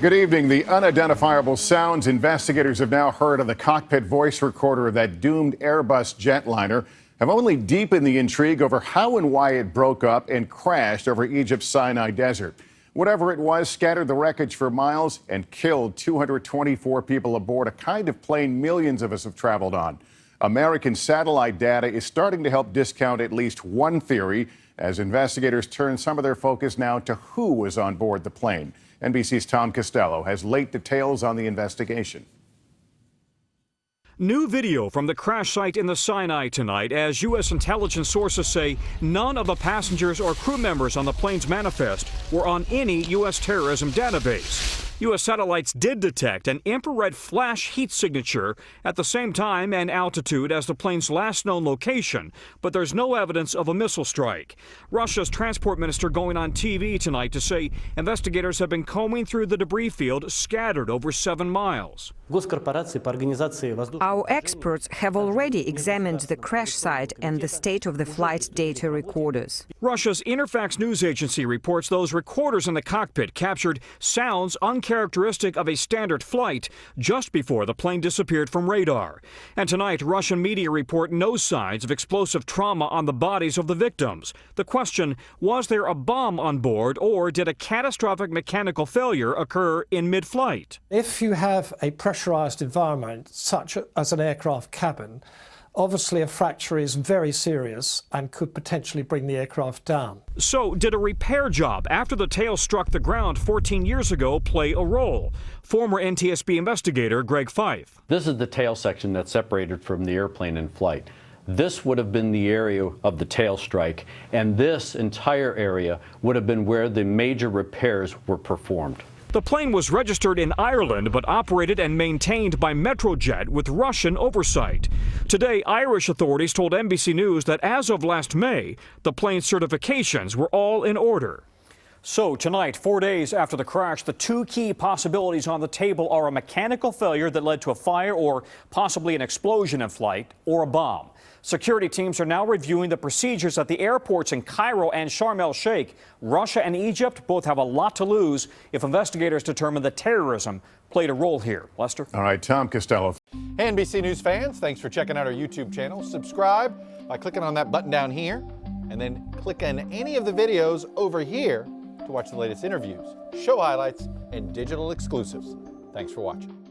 Good evening. The unidentifiable sounds investigators have now heard on the cockpit voice recorder of that doomed Airbus jetliner have only deepened the intrigue over how and why it broke up and crashed over Egypt's Sinai Desert. Whatever it was scattered the wreckage for miles and killed 224 people aboard a kind of plane millions of us have traveled on. American satellite data is starting to help discount at least one theory as investigators turn some of their focus now to who was on board the plane. NBC's Tom Costello has late details on the investigation. New video from the crash site in the Sinai tonight as U.S. intelligence sources say none of the passengers or crew members on the plane's manifest were on any U.S. terrorism database. U.S. satellites did detect an infrared flash heat signature at the same time and altitude as the plane's last known location, but there's no evidence of a missile strike. Russia's transport minister going on TV tonight to say investigators have been combing through the debris field scattered over 7 miles. Our experts have already examined the crash site and the state of the flight data recorders. Russia's Interfax news agency reports those recorders in the cockpit captured sounds uncharacteristic of a standard flight just before the plane disappeared from radar. And tonight, Russian media report no signs of explosive trauma on the bodies of the victims. The question, was there a bomb on board or did a catastrophic mechanical failure occur in mid-flight? If you have a pressurized environment, such as an aircraft cabin, obviously a fracture is very serious and could potentially bring the aircraft down. So did a repair job after the tail struck the ground 14 years ago play a role? Former NTSB investigator Greg Fife. This is the tail section that's separated from the airplane in flight. This would have been the area of the tail strike, and this entire area would have been where the major repairs were performed. The plane was registered in Ireland but operated and maintained by Metrojet with Russian oversight. Today, Irish authorities told NBC News that as of last May, the plane's certifications were all in order. So tonight, 4 days after the crash, the two key possibilities on the table are a mechanical failure that led to a fire or possibly an explosion in flight, or a bomb. Security teams are now reviewing the procedures at the airports in Cairo and Sharm el-Sheikh. Russia and Egypt both have a lot to lose if investigators determine that terrorism played a role here. Lester? All right, Tom Costello. Hey, NBC News fans, thanks for checking out our YouTube channel. Subscribe by clicking on that button down here, and then click on any of the videos over here to watch the latest interviews, show highlights, and digital exclusives. Thanks for watching.